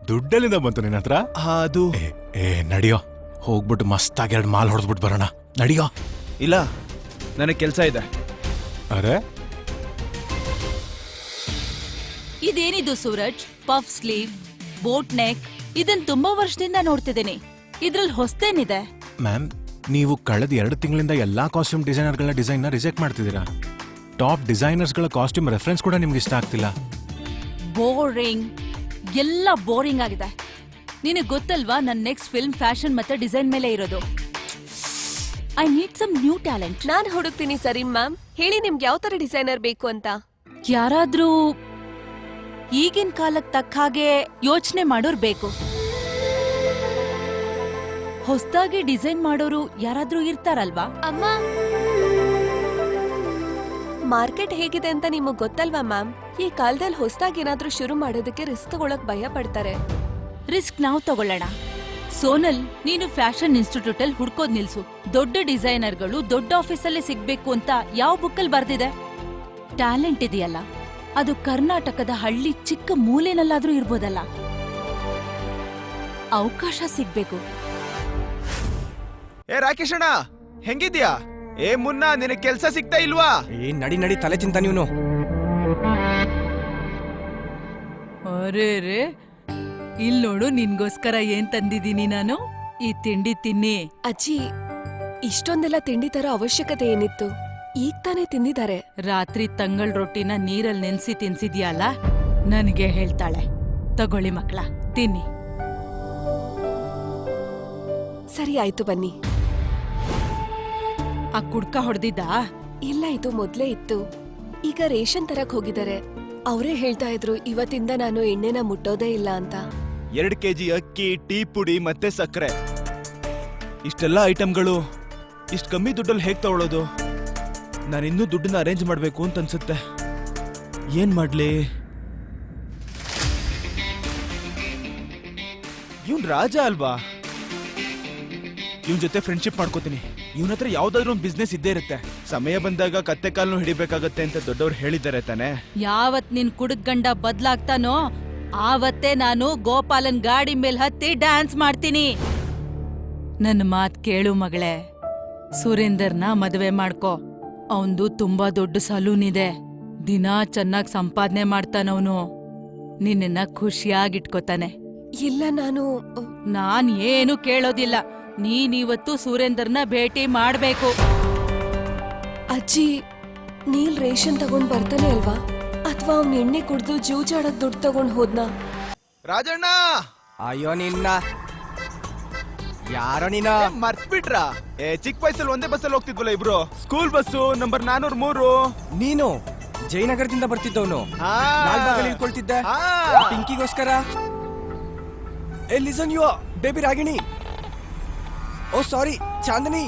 ದುಡ್ಡಲ್ಲಿಂದ ಬಂತು ನಿನ್ನ ಹತ್ರ? ಅದು ನಡಿಯೋ, ಹೋಗ್ಬಿಟ್ಟು ಮಸ್ತಾಗಿ 2 ಮಾಲ್ ಹೊಡೆದ್ಬಿಟ್ಟು ಬರೋಣ. ನಡಿಯೋ. ಇಲ್ಲ, ನನಗೆ ಕೆಲಸ ಇದೆ. ಅರೆ ಇದೇನಿದು Suraj? Puff sleeve, boat neck, ಇದನ್ ತುಂಬಾ ವರ್ಷದಿಂದ ನೋಡ್ತಿದ್ದೀನಿ. ಇದ್ರಲ್ಲಿ ಹೊಸ್ತೇನಿದೆ? ಮ್ಯಾಮ್, ನೀವು ಕಳೆದ 2 ತಿಂಗಳಿಂದ ಎಲ್ಲಾ ಕಾಸ್ಟ್ಯೂಮ್ ಡಿಸೈನರ್ಗಳ ಡಿಸೈನ್ ನ ರಿಜೆಕ್ಟ್ ಮಾಡ್ತಿದ್ದೀರಾ. ಟಾಪ್ ಡಿಸೈನರ್ಸ್ಗಳ ಕಾಸ್ಟ್ಯೂಮ್ ರೆಫರೆನ್ಸ್ ಕೂಡ ನಿಮ್ಗೆ ಇಷ್ಟ ಆಗ್ತಿಲ್ಲ. ಬೋರಿಂಗ್, ಎಲ್ಲ ಬೋರಿಂಗ್ ಆಗಿದೆ. ನಿನಗೆ ಗೊತ್ತಲ್ವಾ, ನನ್ನ ನೆಕ್ಸ್ಟ್ ಫಿಲ್ಮ್ ಫ್ಯಾಷನ್ ಮತ್ತೆ ಡಿಸೈನ್ ಮೇಲೆ ಇರೋದು. I need some new talent. ನಾನ್ ಹುಡುಕ್ತೀನಿ. ಸರಿ ಮ್ಯಾಮ್, ಹೇಳಿ ನಿಮ್ಗೆ ಯಾವ ತರ ಡಿಸೈನರ್ ಬೇಕು ಅಂತ. ಯಾರಾದ್ರೂ ಈಗಿನ ಕಾಲಕ್ಕೆ ತಕ್ಕ ಹಾಗೆ ಯೋಚನೆ ಮಾಡೋರು ಬೇಕು. ಹೊಸದಾಗಿ ಡಿಸೈನ್ ಮಾಡೋರು ಯಾರಾದ್ರೂ ಇರ್ತಾರಲ್ವಾ? ಅಮ್ಮ, ಮಾರ್ಕೆಟ್ ಹೇಗಿದೆ ಅಂತ ನಿಮಗ್ ಗೊತ್ತಲ್ವಾ ಮ್ಯಾಮ್? ಈ ಕಾಲದಲ್ಲಿ ಹೊಸದಾಗಿ ಏನಾದ್ರೂ ಶುರು ಮಾಡೋದಕ್ಕೆ ರಿಸ್ಕ್ ತಗೊಳಕ್ ಭಯ ಪಡ್ತಾರೆ. ರಿಸ್ಕ್ ನಾವು ತಗೊಳ್ಳೋಣ. ಸೋನಲ್, ನೀನು ಫ್ಯಾಷನ್ ಇನ್ಸ್ಟಿಟ್ಯೂಟ್ ಅಲ್ಲಿ ಹುಡ್ಕೋದ್ ನಿಲ್ಸು. ದೊಡ್ಡ ಡಿಸೈನರ್ಗಳು ದೊಡ್ಡ ಆಫೀಸಲ್ಲೇ ಸಿಗ್ಬೇಕು ಅಂತ ಯಾವ ಬುಕ್ಕಲ್ಲಿ ಬರ್ದಿದೆ? ಟ್ಯಾಲೆಂಟ್ ಇದೆಯಲ್ಲ, ಅದು ಕರ್ನಾಟಕದ ಹಳ್ಳಿ ಚಿಕ್ಕ ಮೂಲೆನಲ್ಲಾದ್ರೂ ಇರ್ಬೋದಲ್ಲ. ಅವಕಾಶ ಸಿಗ್ಬೇಕು. ರಾಕೇಶ್ ಅಣ್ಣ, ಹೆಂಗಿದ್ಯಾ? ಮುನ್ನ ನಿನಗೆ ಕೆಲಸ ಸಿಗ್ತಾ ಇಲ್ವಾ? ನಡಿ ತಲೆ ಚಿಂತ ನೀನು. ಅರೇ ರೇ, ಇಲ್ ನೋಡು, ನಿನ್ಗೋಸ್ಕರ ಏನ್ ತಂದಿದ್ದೀನಿ ನಾನು. ಈ ತಿಂಡಿ ತಿನ್ನಿ. ಅಜ್ಜಿ, ಇಷ್ಟೊಂದೆಲ್ಲ ತಿಂಡಿ ತರ ಅವಶ್ಯಕತೆ ಏನಿತ್ತು? ಈಗ ತಾನೇ ತಿಂದಿದ್ದಾರೆ. ರಾತ್ರಿ ತಂಗಳ್ ರೊಟ್ಟಿನ ನೀರಲ್ಲಿ ನೆನ್ಸಿ ತಿನ್ಸಿದ್ಯಲ್ಲ, ನನಗೆ ಹೇಳ್ತಾಳೆ. ತಗೊಳ್ಳಿ ಮಕ್ಳ, ತಿನ್ನಿ. ಸರಿ ಆಯ್ತು, ಬನ್ನಿ. ಆ ಕುಡ್ಕ ಹೊಡೆದಿದ್ದ? ಇಲ್ಲ, ಇದು ಮೊದ್ಲೇ ಇತ್ತು. ಈಗ ರೇಷನ್ ತರಕ್ ಹೋಗಿದ್ದಾರೆ. ಅವರೇ ಹೇಳ್ತಾ ಇದ್ರು ಇವತ್ತಿಂದ ನಾನು ಎಣ್ಣೆನ ಮುಟ್ಟೋದೇ ಇಲ್ಲ ಅಂತ. 2 kg ಅಕ್ಕಿ, ಟೀ ಪುಡಿ ಮತ್ತೆ ಸಕ್ಕರೆ, ಇಷ್ಟೆಲ್ಲ ಐಟಮ್ಗಳು ಇಷ್ಟು ಕಮ್ಮಿ ದುಡ್ಡಲ್ಲಿ ಹೇಗ್ ತಗೊಳ್ಳೋದು? ನಾನಿನ್ನೂ ದುಡ್ಡನ್ನ ಅರೇಂಜ್ ಮಾಡ್ಬೇಕು ಅಂತ ಅನ್ಸುತ್ತೆ. ಏನ್ ಮಾಡ್ಲಿ? ಇವನ್ ರಾಜ ಅಲ್ವಾ? ಇವನ್ ಜೊತೆ ಫ್ರೆಂಡ್ಶಿಪ್ ಮಾಡ್ಕೋತೀನಿ. ಇವನ ಹತ್ರ ಯಾವ್ದಾದ್ರು ಒಂದು ಬಿಸ್ನೆಸ್ ಇದ್ದೇ ಇರುತ್ತೆ. ಸಮಯ ಬಂದಾಗ ಕತ್ತೆ ಕಾಲ್ನು ಹಿಡಿಬೇಕಾಗತ್ತೆ ಅಂತ ದೊಡ್ಡವ್ರು ಹೇಳಿದ್ದಾರೆ ತಾನೆ. ಯಾವತ್ ನಿನ್ ಕುಡಿದ್ ಗಂಡ ಬದ್ಲಾಗ್ತಾನೋ ಆವತ್ತೇ ನಾನು ಗೋಪಾಲನ್ ಗಾಡಿ ಮೇಲ್ ಹತ್ತಿ ಡ್ಯಾನ್ಸ್ ಮಾಡ್ತೀನಿ. ನನ್ನ ಮಾತ್ ಕೇಳು ಮಗಳೇ, ಸುರೇಂದರ್ನ ಮದುವೆ ಮಾಡ್ಕೋ. ಅವಂದು ತುಂಬಾ ದೊಡ್ಡ ಸಲೂನ್ ಇದೆ. ದಿನಾ ಚೆನ್ನಾಗ್ ಸಂಪಾದನೆ ಮಾಡ್ತಾನವನು. ನಿನ್ನ ಖುಷಿಯಾಗಿಟ್ಕೋತಾನೆ. ಇಲ್ಲ, ನಾನ್ ಏನು ಕೇಳೋದಿಲ್ಲ. ನೀನಿವತ್ತು ಸುರೇಂದರ್ನ ಭೇಟಿ ಮಾಡ್ಬೇಕು. ಅಜ್ಜಿ, ನೀಲ್ ರೇಷನ್ ತಗೊಂಡ್ ಬರ್ತಾನೆ ಅಲ್ವಾ? ಅಥವಾ ಅವ್ನ ಎಣ್ಣೆ ಕುಡ್ದು ಜೂಜಾಡಕ್ ದುಡ್ಡು ತಗೊಂಡ್ ಹೋದ್ನಾ? ರಾಜಣ್ಣ! ಅಯ್ಯೋ ನಿನ್ನ, ಯಾರೋ ನೀನ ಮರ್ತ್ಬಿಟ್ರ? ಚಿಕ್ಕ ವಯಸ್ಸಲ್ಲಿ ಒಂದೇ ಬಸ್ಸಲ್ಲಿ ಹೋಗ್ತಿದ್ವಲ್ಲ ಇಬ್ರು, ಸ್ಕೂಲ್ ಬಸ್ಸು ನಂಬರ್ 403. ನೀನು ಜಯನಗರದಿಂದ ಬರ್ತಿದ್ದವನು. ಲಾಲ್ಬಾಗಲ್ಲಿ ಇಳ್ಕೊಳ್ತಿದ್ದೆ ಪಿಂಕಿಗೋಸ್ಕರ. Listen you baby Ragini. Oh sorry Chandni,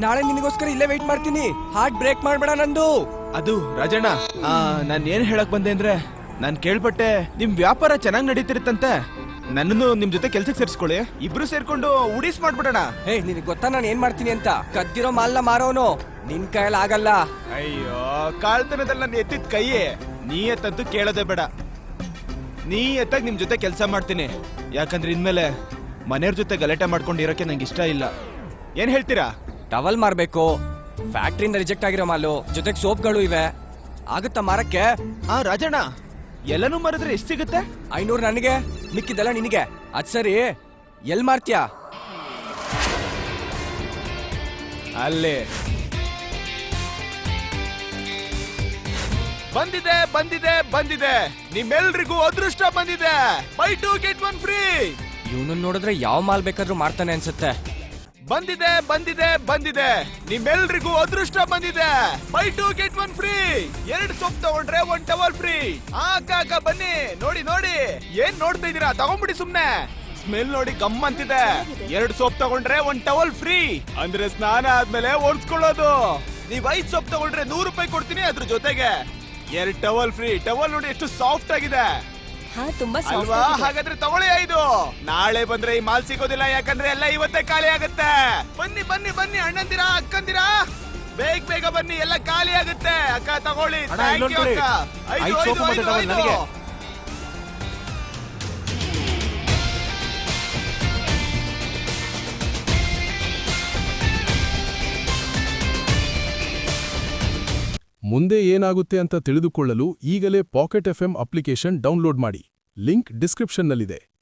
ನಾಳೆ ನಿನಗೋಸ್ಕರ ಇಲ್ಲೇ ವೇಟ್ ಮಾಡ್ತೀನಿ. ಹಾರ್ಟ್ ಬ್ರೇಕ್ ಮಾಡ್ಬೇಡ ನಂದು. ಅದು ರಾಜಣ್ಣ, ನಾನ್ ಏನ್ ಹೇಳಕ್ ಬಂದೆ ಅಂದ್ರೆ, ನಾನ್ ಕೇಳ್ಪಟ್ಟೆ ನಿಮ್ ವ್ಯಾಪಾರ ಚೆನ್ನಾಗ್ ನಡೀತಿರುತ್ತಂತೆ. ನನ್ನನ್ನು ನಿಮ್ ಜೊತೆ ಕೆಲ್ಸಕ್ಕೆ ಸೇರ್ಸ್ಕೊಳ್ಳಿ, ಇಬ್ರು ಸೇರ್ಕೊಂಡು ಉಡೀಸ್ ಮಾಡ್ಬಿಡೋಣ. ಹೇ, ನಿನಗೆ ಗೊತ್ತಾ ನಾನು ಏನ್ ಮಾಡ್ತೀನಿ ಅಂತ? ಕದ್ದಿರೋ ಮಾಲ್ನ ಮಾರೋನು. ನಿನ್ ಕೈಯಲ್ಲಿ ಆಗಲ್ಲ. ಅಯ್ಯೋ, ಕಾಳ್ತನದಲ್ಲಿ ನಾನು ಎತ್ತಿದ ಕೈಯೇ. ನೀ ಎತ್ತಂತೂ ಕೇಳೋದೇ ಬೇಡ. ನೀ ಎತ್ತಾಗ ನಿಮ್ ಜೊತೆ ಕೆಲಸ ಮಾಡ್ತೀನಿ. ಯಾಕಂದ್ರೆ ಇನ್ಮೇಲೆ ಮನೆಯವ್ರ ಜೊತೆ ಗಲಾಟೆ ಮಾಡ್ಕೊಂಡು ಇರೋಕೆ ನಂಗೆ ಇಷ್ಟ ಇಲ್ಲ. ಏನ್ ಹೇಳ್ತೀರಾ? ಟವಲ್ ಮಾರ್ಬೇಕು, ಫ್ಯಾಕ್ಟ್ರಿಯಿಂದ ರಿಜೆಕ್ಟ್ ಆಗಿರೋ ಮಾಲು, ಜೊತೆಗೆ ಸೋಪ್ಗಳು ಇವೆ. ಆಗುತ್ತಾ ಮಾರಕ್ಕೆ? ರಾಜಣ್ಣ, ಎಲ್ಲನೂ ಮಾರಿದ್ರೆ ಎಷ್ಟು ಸಿಗುತ್ತೆ? 500 ನನಗೆ, ಮಿಕ್ಕಿದೆಲ್ಲ ನಿನಗೆ. ಅದ್ ಸರಿ, ಎಲ್ ಮಾರ್ತ್ಯಾ? ಅಲ್ಲೇ ಬಂದಿದೆ ಬಂದಿದೆ ಬಂದಿದೆ, ನಿಮ್ಮೆಲ್ರಿಗೂ ಅದೃಷ್ಟ ಬಂದಿದೆ. By 2 get 1 free. ಇವನನ್ನ ನೋಡಿದ್ರೆ ಯಾವ ಮಾಲ್ ಬೇಕಾದ್ರೂ ಮಾಡ್ತಾನೆ ಅನ್ಸುತ್ತೆ. ಬಂದಿದೆ ಬಂದಿದೆ ಬಂದಿದೆ, ನಿಮ್ಮೆಲ್ರಿಗೂ ಅದೃಷ್ಟ ಬಂದಿದೆ. By 2 get 1 free. 2 ಸೋಪ್ ತಗೊಂಡ್ರೆ 1 ಟವಲ್ ಫ್ರೀ. ಆಗ ಬನ್ನಿ, ನೋಡಿ ನೋಡಿ. ಏನ್ ನೋಡ್ತಾ ಇದೀರಾ? ತಗೊಂಡ್ಬಿಡಿ ಸುಮ್ನೆ. ಸ್ಮೆಲ್ ನೋಡಿ ಗಮ್ ಅಂತಿದೆ. 2 ಸೋಪ್ ತಗೊಂಡ್ರೆ 1 ಟವಲ್ ಫ್ರೀ. ಅಂದ್ರೆ ಸ್ನಾನ ಆದ್ಮೇಲೆ ಒರೆಸ್ಕೊಳ್ಳೋದು. ನೀವ್ 5 ಸೋಪ್ ತಗೊಂಡ್ರೆ 100 ರೂಪಾಯಿ ಕೊಡ್ತೀನಿ ಅದ್ರ ಜೊತೆಗೆ. 2 ಟವಲ್ ಫ್ರೀ. ಟವಲ್ ನೋಡಿ ಎಷ್ಟು ಸಾಫ್ಟ್ ಆಗಿದೆ ಅಲ್ವಾ? ಹಾಗಾದ್ರೆ ತಗೊಳ್ಳಿ 5. ನಾಳೆ ಬಂದ್ರೆ ಈ ಮಾಲ್ ಸಿಗೋದಿಲ್ಲ, ಯಾಕಂದ್ರೆ ಎಲ್ಲ ಇವತ್ತೇ ಖಾಲಿ ಆಗುತ್ತೆ. ಬನ್ನಿ ಬನ್ನಿ ಬನ್ನಿ ಅಣ್ಣಂದಿರಾ, ಅಕ್ಕಂದಿರಾ, ಬೇಗ ಬನ್ನಿ, ಎಲ್ಲ ಖಾಲಿ ಆಗುತ್ತೆ. ಅಕ್ಕ ತಗೊಳ್ಳಿ. ಮುಂದೆ ಏನಾಗುತ್ತೆ ಅಂತ ತಿಳಿದುಕೊಳ್ಳಲು ಈಗಲೇ ಪಾಕೆಟ್ ಎಫ್ಎಂ ಅಪ್ಲಿಕೇಶನ್ ಡೌನ್ಲೋಡ್ ಮಾಡಿ. ಲಿಂಕ್ ಡಿಸ್ಕ್ರಿಪ್ಷನ್ನಲ್ಲಿದೆ.